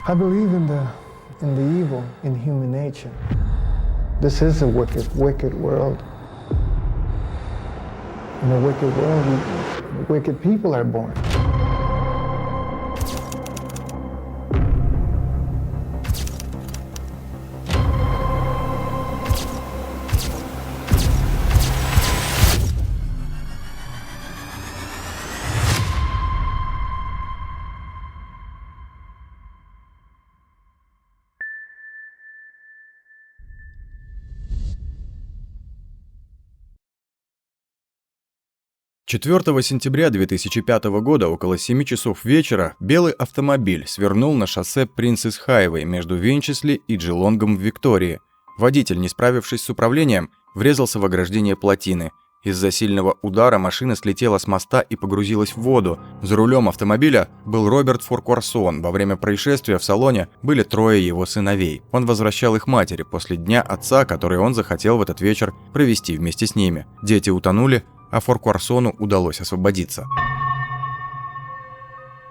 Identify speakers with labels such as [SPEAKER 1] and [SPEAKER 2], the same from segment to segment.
[SPEAKER 1] I believe in the evil in human nature. This is a wicked world. In a wicked world, wicked people are born.
[SPEAKER 2] Четвертого сентября 2005 года около 7 часов вечера белый автомобиль свернул на шоссе Принцесс Хайвей между Винчесли и Джелонгом в Виктории. Водитель, не справившись с управлением, врезался в ограждение плотины. Из-за сильного удара машина слетела с моста и погрузилась в воду. За рулем автомобиля был Роберт Форкварсон. Во время происшествия в салоне были 3 его сыновей. Он возвращал их матери после дня отца, который он захотел в этот вечер провести вместе с ними. Дети утонули, а Форкварсону удалось освободиться.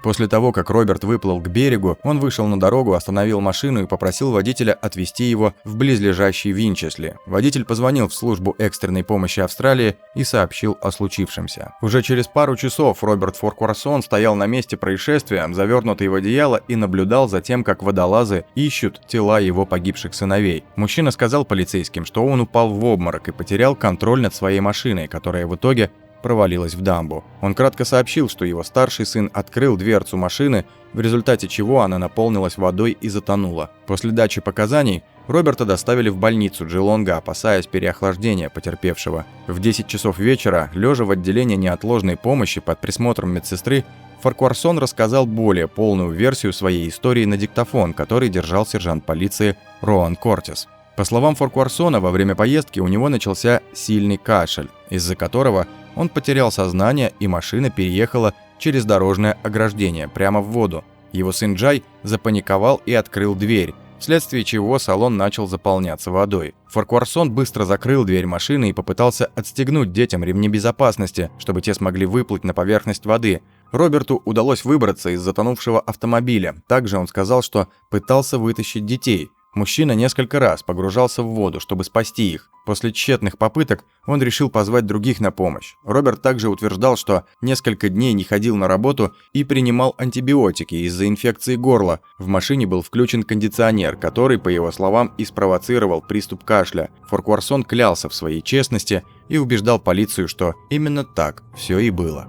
[SPEAKER 2] После того, как Роберт выплыл к берегу, он вышел на дорогу, остановил машину и попросил водителя отвезти его в близлежащий Винчесли. Водитель позвонил в службу экстренной помощи Австралии и сообщил о случившемся. Уже через пару часов Роберт Форкварсон стоял на месте происшествия, завернутый в одеяло, и наблюдал за тем, как водолазы ищут тела его погибших сыновей. Мужчина сказал полицейским, что он упал в обморок и потерял контроль над своей машиной, которая в итоге провалилась в дамбу. Он кратко сообщил, что его старший сын открыл дверцу машины, в результате чего она наполнилась водой и затонула. После дачи показаний Роберта доставили в больницу Джелонга, опасаясь переохлаждения потерпевшего. В 10 часов вечера, лежа в отделении неотложной помощи под присмотром медсестры, Форкварсон рассказал более полную версию своей истории на диктофон, который держал сержант полиции Роан Кортис. По словам Форкварсона, во время поездки у него начался сильный кашель, из-за которого он потерял сознание, и машина переехала через дорожное ограждение прямо в воду. Его сын Джай запаниковал и открыл дверь, вследствие чего салон начал заполняться водой. Форкварсон быстро закрыл дверь машины и попытался отстегнуть детям ремни безопасности, чтобы те смогли выплыть на поверхность воды. Роберту удалось выбраться из затонувшего автомобиля. Также он сказал, что пытался вытащить детей. Мужчина несколько раз погружался в воду, чтобы спасти их. После тщетных попыток он решил позвать других на помощь. Роберт также утверждал, что несколько дней не ходил на работу и принимал антибиотики из-за инфекции горла. В машине был включен кондиционер, который, по его словам, и спровоцировал приступ кашля. Форкварсон клялся в своей честности и убеждал полицию, что именно так все и было.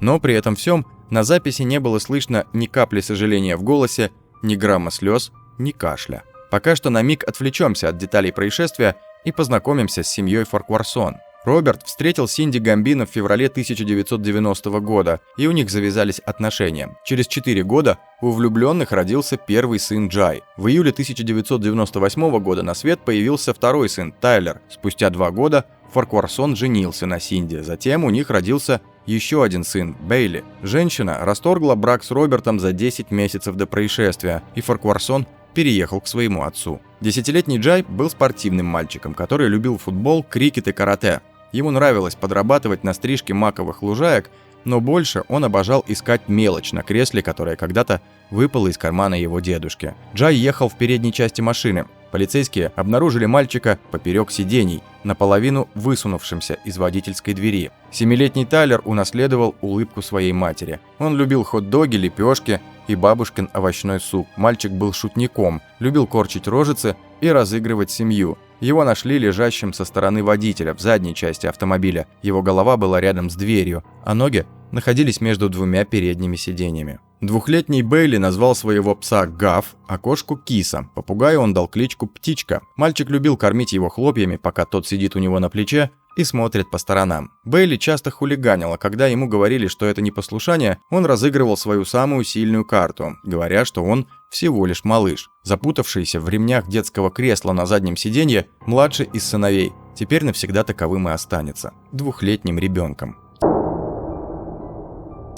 [SPEAKER 2] Но при этом всем на записи не было слышно ни капли сожаления в голосе, ни грамма слез, ни кашля. Пока что на миг отвлечемся от деталей происшествия и познакомимся с семьей Форкварсон. Роберт встретил Синди Гамбино в феврале 1990 года, и у них завязались отношения. Через 4 года у влюбленных родился первый сын Джай. В июле 1998 года на свет появился второй сын Тайлер. Спустя 2 года Форкварсон женился на Синди. Затем у них родился еще один сын, Бейли. Женщина расторгла брак с Робертом за 10 месяцев до происшествия, и Форкварсон переехал к своему отцу. 10-летний Джай был спортивным мальчиком, который любил футбол, крикет и карате. Ему нравилось подрабатывать на стрижке маковых лужаек, но больше он обожал искать мелочь на кресле, которая когда-то выпала из кармана его дедушки. Джай ехал в передней части машины. Полицейские обнаружили мальчика поперек сидений, наполовину высунувшимся из водительской двери. 7-летний Тайлер унаследовал улыбку своей матери. Он любил хот-доги, лепешки и бабушкин овощной суп. Мальчик был шутником, любил корчить рожицы и разыгрывать семью. Его нашли лежащим со стороны водителя в задней части автомобиля. Его голова была рядом с дверью, а ноги находились между 2 передними сиденьями. 2-летний Бейли назвал своего пса Гаф, а кошку Киса. Попугаю он дал кличку Птичка. Мальчик любил кормить его хлопьями, пока тот сидит у него на плече и смотрит по сторонам. Бейли часто хулиганил, а когда ему говорили, что это непослушание, он разыгрывал свою самую сильную карту, говоря, что он всего лишь малыш. Запутавшийся в ремнях детского кресла на заднем сиденье, младший из сыновей, теперь навсегда таковым и останется – 2-летним ребенком.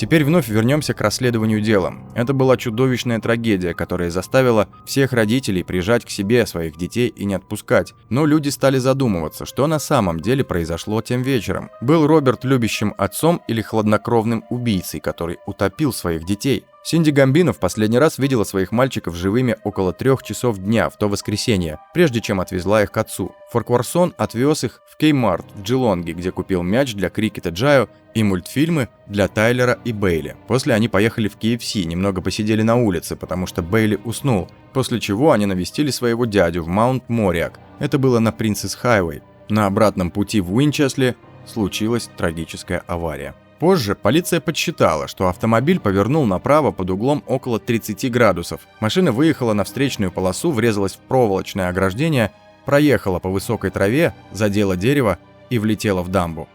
[SPEAKER 2] Теперь вновь вернемся к расследованию дела. Это была чудовищная трагедия, которая заставила всех родителей прижать к себе своих детей и не отпускать. Но люди стали задумываться, что на самом деле произошло тем вечером. Был Роберт любящим отцом или хладнокровным убийцей, который утопил своих детей? Синди Гамбино в последний раз видела своих мальчиков живыми около 3 часов дня в то воскресенье, прежде чем отвезла их к отцу. Фаркварсон отвез их в Кеймарт в Джелонге, где купил мяч для крикета Джайо и мультфильмы для Тайлера и Бейли. После они поехали в KFC, немного посидели на улице, потому что Бейли уснул, после чего они навестили своего дядю в Маунт-Мориак. Это было на Принцесс-Хайвей. На обратном пути в Уинчесли случилась трагическая авария. Позже полиция подсчитала, что автомобиль повернул направо под углом около 30 градусов. Машина выехала на встречную полосу, врезалась в проволочное ограждение, проехала по высокой траве, задела дерево и влетела в дамбу.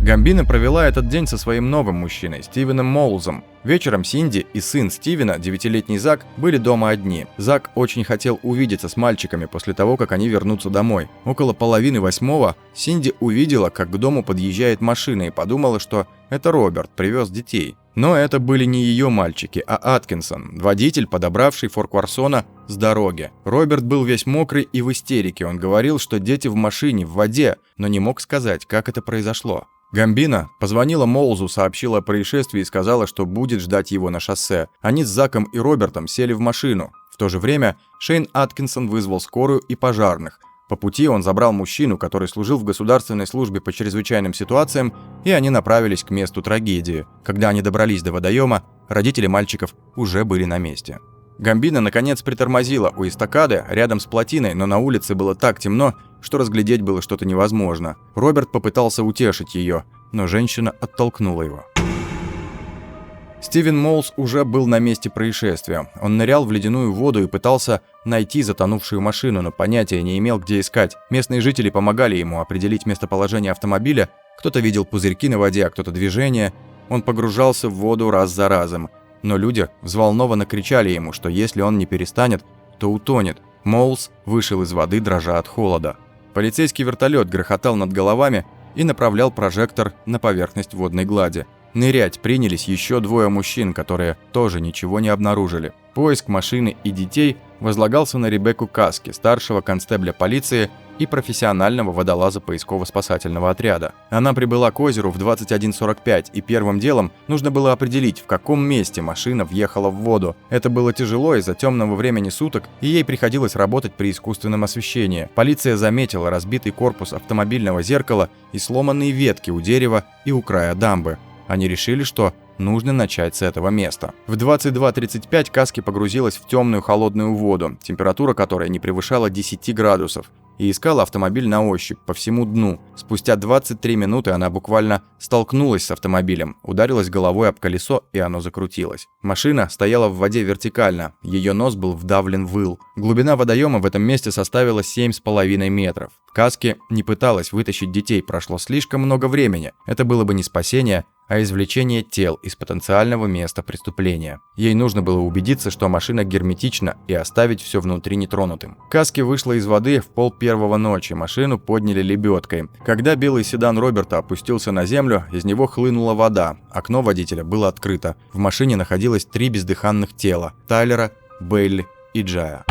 [SPEAKER 2] Гамбино провела этот день со своим новым мужчиной, Стивеном Моулзом. Вечером Синди и сын Стивена, 9-летний Зак, были дома одни. Зак очень хотел увидеться с мальчиками после того, как они вернутся домой. Около 7:30 Синди увидела, как к дому подъезжает машина, и подумала, что это Роберт привез детей. Но это были не ее мальчики, а Аткинсон, водитель, подобравший Фаркварсона с дороги. Роберт был весь мокрый и в истерике. Он говорил, что дети в машине, в воде, но не мог сказать, как это произошло. Гамбино позвонила Моулзу, сообщила о происшествии и сказала, что будет ждать его на шоссе. Они с Заком и Робертом сели в машину. В то же время Шейн Аткинсон вызвал скорую и пожарных. По пути он забрал мужчину, который служил в государственной службе по чрезвычайным ситуациям, и они направились к месту трагедии. Когда они добрались до водоема, родители мальчиков уже были на месте. Гамбино наконец притормозила у эстакады рядом с плотиной, но на улице было так темно, что разглядеть было что-то невозможно. Роберт попытался утешить ее, но женщина оттолкнула его. Стивен Моулз уже был на месте происшествия. Он нырял в ледяную воду и пытался найти затонувшую машину, но понятия не имел, где искать. Местные жители помогали ему определить местоположение автомобиля. Кто-то видел пузырьки на воде, а кто-то движение. Он погружался в воду раз за разом. Но люди взволнованно кричали ему, что если он не перестанет, то утонет. Моулз вышел из воды, дрожа от холода. Полицейский вертолет грохотал над головами и направлял прожектор на поверхность водной глади. Нырять принялись еще 2 мужчин, которые тоже ничего не обнаружили. Поиск машины и детей возлагался на Ребекку Каски, старшего констебля полиции и профессионального водолаза поисково-спасательного отряда. Она прибыла к озеру в 21:45, и первым делом нужно было определить, в каком месте машина въехала в воду. Это было тяжело из-за темного времени суток, и ей приходилось работать при искусственном освещении. Полиция заметила разбитый корпус автомобильного зеркала и сломанные ветки у дерева и у края дамбы. Они решили, что нужно начать с этого места. В 22:35 Каски погрузилась в темную холодную воду, температура которой не превышала 10 градусов, и искала автомобиль на ощупь по всему дну. Спустя 23 минуты она буквально столкнулась с автомобилем, ударилась головой об колесо, и оно закрутилось. Машина стояла в воде вертикально, ее нос был вдавлен в ил. Глубина водоема в этом месте составила 7,5 метров. Каски не пыталась вытащить детей, прошло слишком много времени. Это было бы не спасение, а извлечение тел из потенциального места преступления. Ей нужно было убедиться, что машина герметична, и оставить все внутри нетронутым. Каски вышла из воды в 1:30 ночи, машину подняли лебедкой. Когда белый седан Роберта опустился на землю, из него хлынула вода, окно водителя было открыто. В машине находилось 3 бездыханных тела – Тайлера, Бейли и Джая.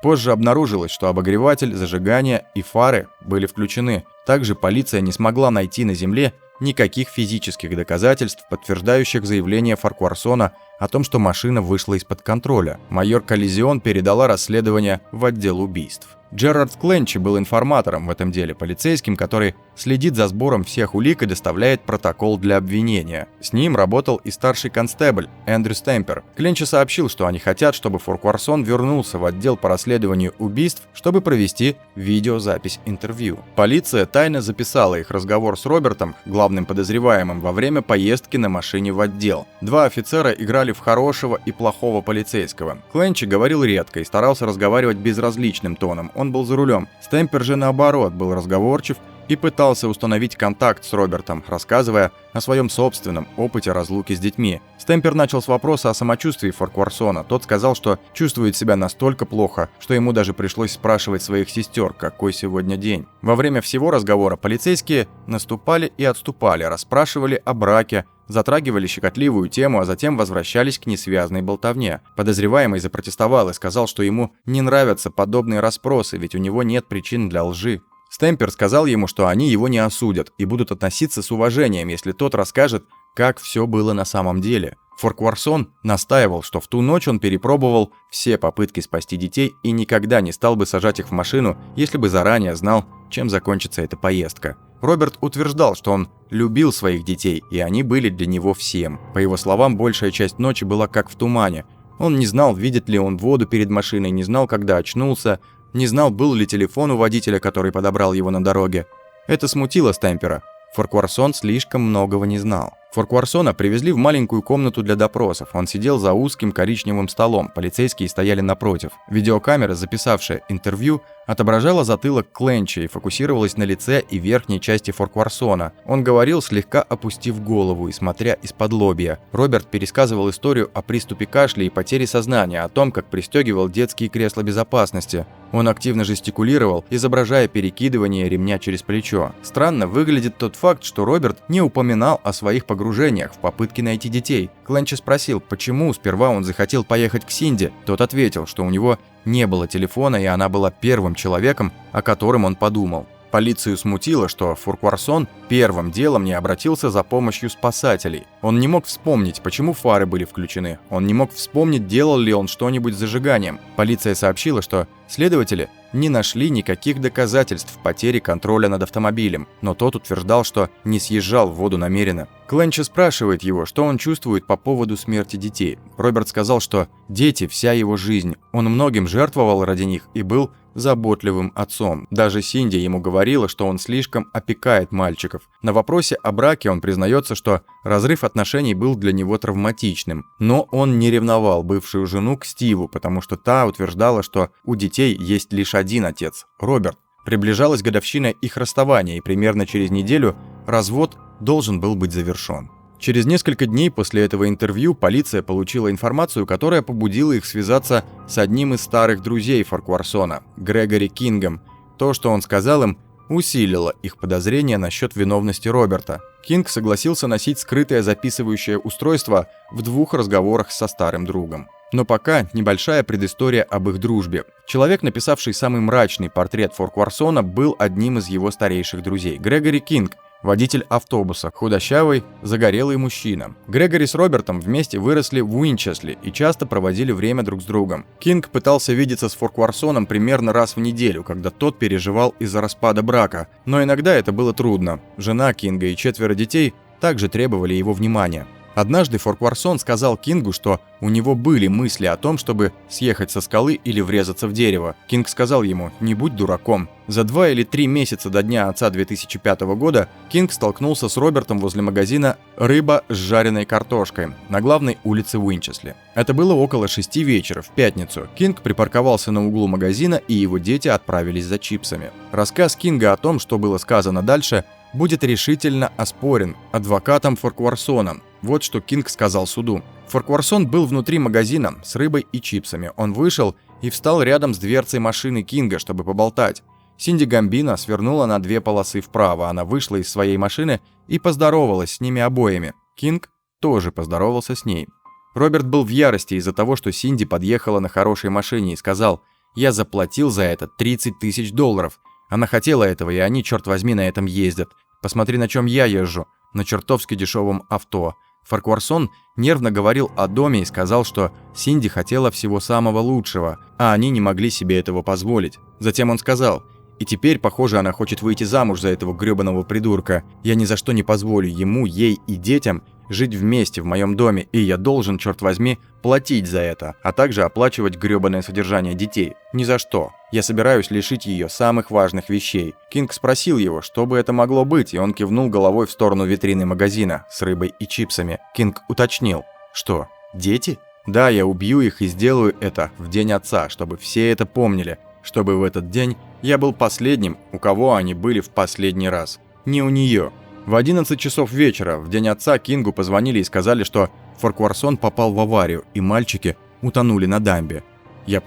[SPEAKER 2] Позже обнаружилось, что обогреватель, зажигание и фары были включены. Также полиция не смогла найти на земле никаких физических доказательств, подтверждающих заявление Фаркварсона о том, что машина вышла из-под контроля. Майор Коллизион передала расследование в отдел убийств. Джерард Кленчи был информатором в этом деле, полицейским, который следит за сбором всех улик и доставляет протокол для обвинения. С ним работал и старший констебль Эндрю Стемпер. Кленчи сообщил, что они хотят, чтобы Фаркварсон вернулся в отдел по расследованию убийств, чтобы провести видеозапись интервью. Полиция тайно записала их разговор с Робертом, главным подозреваемым, во время поездки на машине в отдел. 2 офицера играли в хорошего и плохого полицейского. Кленчи говорил редко и старался разговаривать безразличным тоном. Он был за рулем. Стемпер же, наоборот, был разговорчив и пытался установить контакт с Робертом, рассказывая о своем собственном опыте разлуки с детьми. Стемпер начал с вопроса о самочувствии Фаркварсона. Тот сказал, что чувствует себя настолько плохо, что ему даже пришлось спрашивать своих сестер, какой сегодня день. Во время всего разговора полицейские наступали и отступали, расспрашивали о браке, затрагивали щекотливую тему, а затем возвращались к несвязной болтовне. Подозреваемый запротестовал и сказал, что ему не нравятся подобные расспросы, ведь у него нет причин для лжи. Стемпер сказал ему, что они его не осудят и будут относиться с уважением, если тот расскажет, как все было на самом деле. Форкварсон настаивал, что в ту ночь он перепробовал все попытки спасти детей и никогда не стал бы сажать их в машину, если бы заранее знал, чем закончится эта поездка. Роберт утверждал, что он любил своих детей, и они были для него всем. По его словам, большая часть ночи была как в тумане. Он не знал, видит ли он воду перед машиной, не знал, когда очнулся, не знал, был ли телефон у водителя, который подобрал его на дороге. Это смутило Стэмпера. Форкварсон слишком многого не знал. Форкварсона привезли в маленькую комнату для допросов. Он сидел за узким коричневым столом, полицейские стояли напротив. Видеокамера, записавшая интервью, отображала затылок Кленча и фокусировалась на лице и верхней части Форкварсона. Он говорил, слегка опустив голову и смотря из-под лобья. Роберт пересказывал историю о приступе кашля и потере сознания, о том, как пристегивал детские кресла безопасности. Он активно жестикулировал, изображая перекидывание ремня через плечо. Странно выглядит тот факт, что Роберт не упоминал о своих погружениях в попытке найти детей. Кленч спросил, почему сперва он захотел поехать к Синди. Тот ответил, что у него не было телефона, и она была первым человеком, о котором он подумал. Полицию смутило, что Форкварсон первым делом не обратился за помощью спасателей. Он не мог вспомнить, почему фары были включены. Он не мог вспомнить, делал ли он что-нибудь с зажиганием. Полиция сообщила, что следователи не нашли никаких доказательств потери контроля над автомобилем, но тот утверждал, что не съезжал в воду намеренно. Кленч спрашивает его, что он чувствует по поводу смерти детей. Роберт сказал, что дети – вся его жизнь. Он многим жертвовал ради них и был заботливым отцом. Даже Синди ему говорила, что он слишком опекает мальчиков. На вопросе о браке он признается, что разрыв отношений был для него травматичным. Но он не ревновал бывшую жену к Стиву, потому что та утверждала, что у детей есть лишь один отец – Роберт. Приближалась годовщина их расставания, и примерно через неделю развод должен был быть завершен. Через несколько дней после этого интервью полиция получила информацию, которая побудила их связаться с одним из старых друзей Форкварсона, Грегори Кингом. То, что он сказал им, усилило их подозрения насчет виновности Роберта. Кинг согласился носить скрытое записывающее устройство в 2 разговорах со старым другом. Но пока небольшая предыстория об их дружбе. Человек, написавший самый мрачный портрет Форкварсона, был одним из его старейших друзей. Грегори Кинг, водитель автобуса, худощавый, загорелый мужчина. Грегори с Робертом вместе выросли в Уинчесле и часто проводили время друг с другом. Кинг пытался видеться с Форкварсоном примерно раз в неделю, когда тот переживал из-за распада брака, но иногда это было трудно. Жена Кинга и 4 детей также требовали его внимания. Однажды Форкварсон сказал Кингу, что у него были мысли о том, чтобы съехать со скалы или врезаться в дерево. Кинг сказал ему: «Не будь дураком». За 2 или 3 месяца до Дня отца 2005 года Кинг столкнулся с Робертом возле магазина «Рыба с жареной картошкой» на главной улице Уинчесли. Это было около 6 вечера, в пятницу. Кинг припарковался на углу магазина, и его дети отправились за чипсами. Рассказ Кинга о том, что было сказано дальше, будет решительно оспорен адвокатом Форкварсона. Вот что Кинг сказал суду. Форкварсон был внутри магазина с рыбой и чипсами. Он вышел и встал рядом с дверцей машины Кинга, чтобы поболтать. Синди Гамбино свернула на 2 полосы вправо. Она вышла из своей машины и поздоровалась с ними обоими. Кинг тоже поздоровался с ней. Роберт был в ярости из-за того, что Синди подъехала на хорошей машине, и сказал: «Я заплатил за это $30 000. Она хотела этого, и они, черт возьми, на этом ездят. Посмотри, на чем я езжу. На чертовски дешевом авто». Форкварсон нервно говорил о доме и сказал, что Синди хотела всего самого лучшего, а они не могли себе этого позволить. Затем он сказал: «И теперь, похоже, она хочет выйти замуж за этого грёбаного придурка. Я ни за что не позволю ему, ей и детям жить вместе в моем доме, и я должен, черт возьми, платить за это, а также оплачивать грёбаное содержание детей. Ни за что. Я собираюсь лишить ее самых важных вещей». Кинг спросил его, что бы это могло быть, и он кивнул головой в сторону витрины магазина с рыбой и чипсами. Кинг уточнил: «Что, дети? Да, я убью их и сделаю это в день отца, чтобы все это помнили, чтобы в этот день я был последним, у кого они были в последний раз. Не у нее». В 11 часов вечера, в день отца, Кингу позвонили и сказали, что Форкварсон попал в аварию, и мальчики утонули на дамбе. Я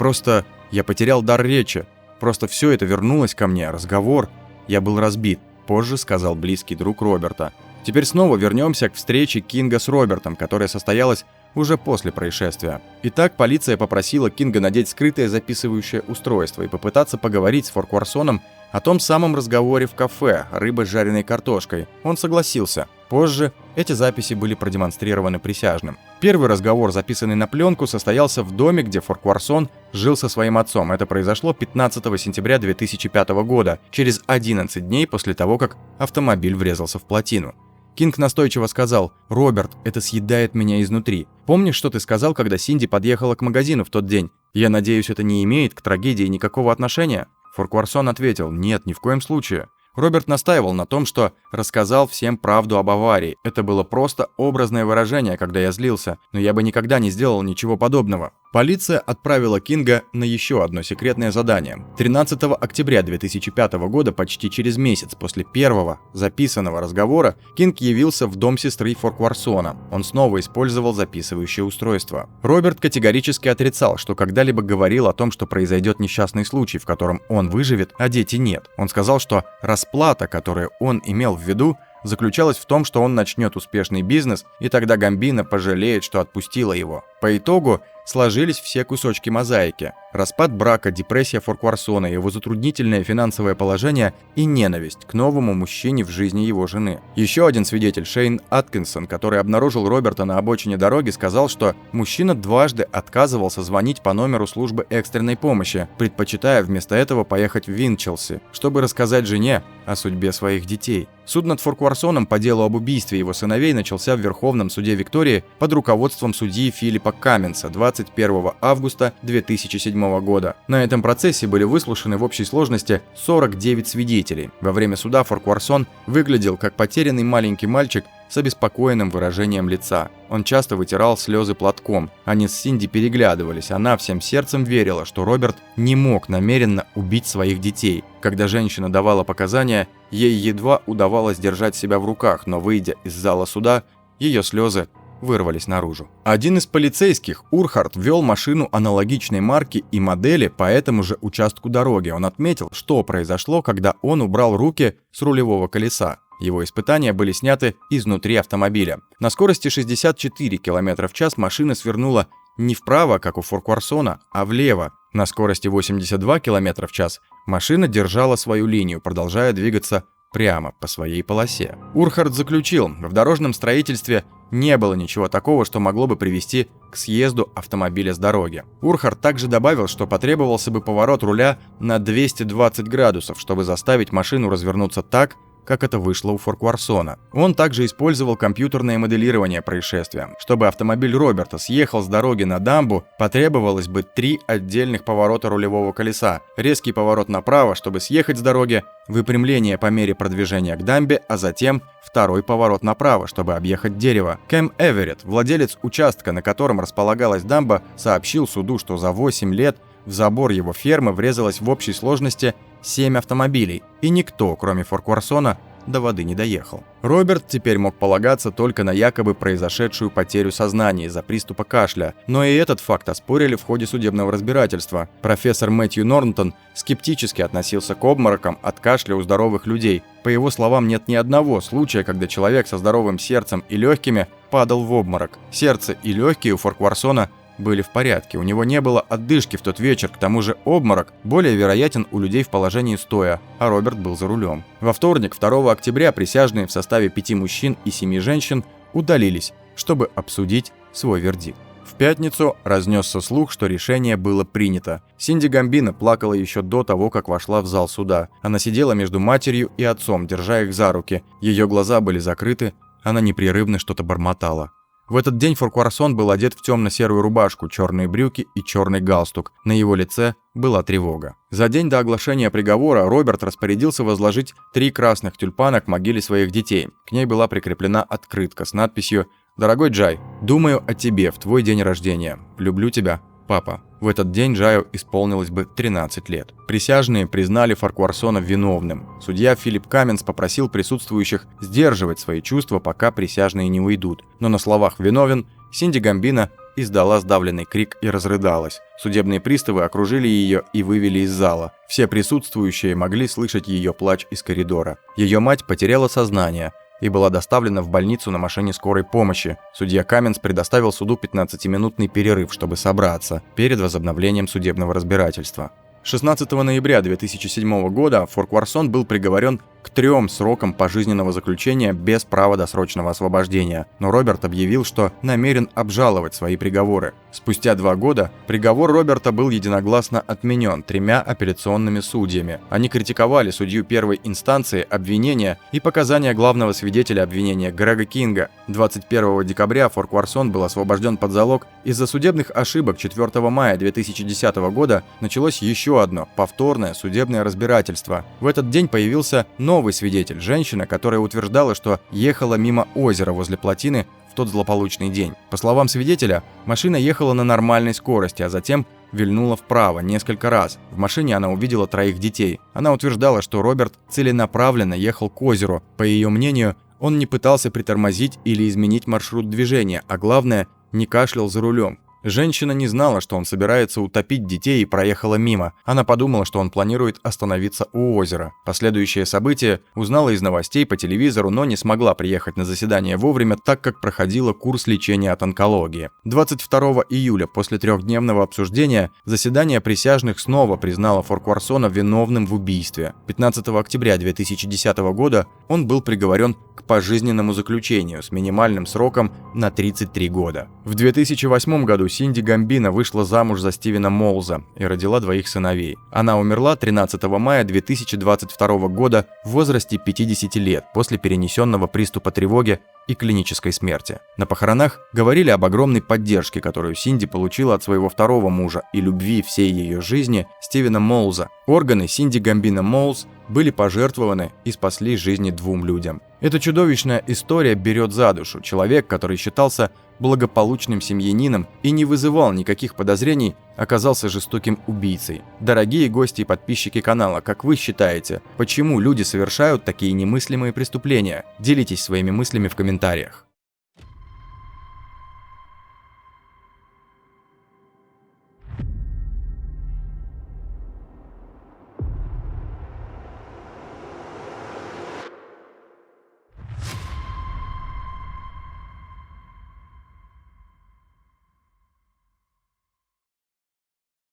[SPEAKER 2] потерял дар речи. Просто все это вернулось ко мне, разговор. Я был разбит, позже сказал близкий друг Роберта. Теперь снова вернемся к встрече Кинга с Робертом, которая состоялась уже после происшествия. Итак, полиция попросила Кинга надеть скрытое записывающее устройство и попытаться поговорить с Форкварсоном о том самом разговоре в кафе «Рыба с жареной картошкой». Он согласился. Позже эти записи были продемонстрированы присяжным. Первый разговор, записанный на пленку, состоялся в доме, где Форкварсон жил со своим отцом. Это произошло 15 сентября 2005 года, через 11 дней после того, как автомобиль врезался в плотину. Кинг настойчиво сказал: «Роберт, это съедает меня изнутри. Помнишь, что ты сказал, когда Синди подъехала к магазину в тот день? Я надеюсь, это не имеет к трагедии никакого отношения?» Форкварсон ответил: «Нет, ни в коем случае». Роберт настаивал на том, что рассказал всем правду об аварии. Это было просто образное выражение, когда я злился, но я бы никогда не сделал ничего подобного. Полиция отправила Кинга на еще одно секретное задание. 13 октября 2005 года, почти через месяц после первого записанного разговора, Кинг явился в дом сестры Форкварсона. Он снова использовал записывающее устройство. Роберт категорически отрицал, что когда-либо говорил о том, что произойдет несчастный случай, в котором он выживет, а дети нет. Он сказал, что расплата, которую он имел в виду, заключалась в том, что он начнет успешный бизнес, и тогда Гамбино пожалеет, что отпустила его. По итогу сложились все кусочки мозаики: распад брака, депрессия Форкварсона, его затруднительное финансовое положение и ненависть к новому мужчине в жизни его жены. Еще один свидетель, Шейн Аткинсон, который обнаружил Роберта на обочине дороги, сказал, что мужчина дважды отказывался звонить по номеру службы экстренной помощи, предпочитая вместо этого поехать в Винчелси, чтобы рассказать жене о судьбе своих детей. Суд над Форкварсоном по делу об убийстве его сыновей начался в Верховном суде Виктории под руководством судьи Филиппа Каменса 21 августа 2007 года. На этом процессе были выслушаны в общей сложности 49 свидетелей. Во время суда Форкварсон выглядел как потерянный маленький мальчик с обеспокоенным выражением лица. Он часто вытирал слезы платком. Они с Синди переглядывались. Она всем сердцем верила, что Роберт не мог намеренно убить своих детей. Когда женщина давала показания, ей едва удавалось держать себя в руках, но, выйдя из зала суда, ее слезы вырвались наружу. Один из полицейских, Урхард, вел машину аналогичной марки и модели по этому же участку дороги. Он отметил, что произошло, когда он убрал руки с рулевого колеса. Его испытания были сняты изнутри автомобиля. На скорости 64 км в час машина свернула не вправо, как у Форкварсона, а влево. На скорости 82 км в час машина держала свою линию, продолжая двигаться прямо по своей полосе. Урхард заключил, в дорожном строительстве не было ничего такого, что могло бы привести к съезду автомобиля с дороги. Урхард также добавил, что потребовался бы поворот руля на 220 градусов, чтобы заставить машину развернуться так, как это вышло у Форкварсона. Он также использовал компьютерное моделирование происшествия. Чтобы автомобиль Роберта съехал с дороги на дамбу, потребовалось бы 3 отдельных поворота рулевого колеса, резкий поворот направо, чтобы съехать с дороги, выпрямление по мере продвижения к дамбе, а затем второй поворот направо, чтобы объехать дерево. Кэм Эверетт, владелец участка, на котором располагалась дамба, сообщил суду, что за 8 лет в забор его фермы врезалось в общей сложности 7 автомобилей, и никто, кроме Форкварсона, до воды не доехал. Роберт теперь мог полагаться только на якобы произошедшую потерю сознания из-за приступа кашля, но и этот факт оспорили в ходе судебного разбирательства. Профессор Мэтью Нортон скептически относился к обморокам от кашля у здоровых людей. По его словам, нет ни одного случая, когда человек со здоровым сердцем и легкими падал в обморок. Сердце и легкие у Форкварсона были в порядке, у него не было отдышки в тот вечер, к тому же обморок более вероятен у людей в положении стоя, а Роберт был за рулем. Во вторник, 2 октября, присяжные в составе 5 мужчин и 7 женщин удалились, чтобы обсудить свой вердикт. В пятницу разнесся слух, что решение было принято. Синди Гамбино плакала еще до того, как вошла в зал суда. Она сидела между матерью и отцом, держа их за руки. Ее глаза были закрыты, она непрерывно что-то бормотала. В этот день Форкварсон был одет в темно-серую рубашку, черные брюки и черный галстук. На его лице была тревога. За день до оглашения приговора Роберт распорядился возложить 3 красных тюльпана к могиле своих детей. К ней была прикреплена открытка с надписью: «Дорогой Джай, думаю о тебе в твой день рождения. Люблю тебя, папа». В этот день Джаю исполнилось бы 13 лет. Присяжные признали Форкварсона виновным. Судья Филипп Каменс попросил присутствующих сдерживать свои чувства, пока присяжные не уйдут. Но на словах «виновен» Синди Гамбино издала сдавленный крик и разрыдалась. Судебные приставы окружили ее и вывели из зала. Все присутствующие могли слышать ее плач из коридора. Ее мать потеряла сознание и была доставлена в больницу на машине скорой помощи. Судья Каменс предоставил суду 15-минутный перерыв, чтобы собраться перед возобновлением судебного разбирательства. 16 ноября 2007 года Форкварсон был приговорен к 3 срокам пожизненного заключения без права досрочного освобождения, но Роберт объявил, что намерен обжаловать свои приговоры. Спустя 2 года приговор Роберта был единогласно отменен 3 апелляционными судьями. Они критиковали судью первой инстанции обвинения и показания главного свидетеля обвинения Грега Кинга. 21 декабря Форкварсон был освобожден под залог. Из-за судебных ошибок 4 мая 2010 года началось еще одно повторное судебное разбирательство. В этот день появился новый свидетель, женщина, которая утверждала, что ехала мимо озера возле плотины в тот злополучный день. По словам свидетеля, машина ехала на нормальной скорости, а затем вильнула вправо несколько раз. В машине она увидела 3 детей. Она утверждала, что Роберт целенаправленно ехал к озеру. По ее мнению, он не пытался притормозить или изменить маршрут движения, а главное, не кашлял за рулем. Женщина не знала, что он собирается утопить детей, и проехала мимо. Она подумала, что он планирует остановиться у озера. Последующие события узнала из новостей по телевизору, но не смогла приехать на заседание вовремя, так как проходила курс лечения от онкологии. 22 июля, после 3-дневного обсуждения, заседание присяжных снова признало Форкварсона виновным в убийстве. 15 октября 2010 года он был приговорен к пожизненному заключению с минимальным сроком на 33 года. В 2008 году Синди Гамбино вышла замуж за Стивена Моулза и родила 2 сыновей. Она умерла 13 мая 2022 года в возрасте 50 лет после перенесенного приступа тревоги и клинической смерти. На похоронах говорили об огромной поддержке, которую Синди получила от своего 2-го мужа и любви всей ее жизни Стивена Моулза. Органы Синди Гамбино Моулз были пожертвованы и спасли жизни 2 людям. Эта чудовищная история берет за душу. Человек, который считался благополучным семьянином и не вызывал никаких подозрений, оказался жестоким убийцей. Дорогие гости и подписчики канала, как вы считаете, почему люди совершают такие немыслимые преступления? Делитесь своими мыслями в комментариях.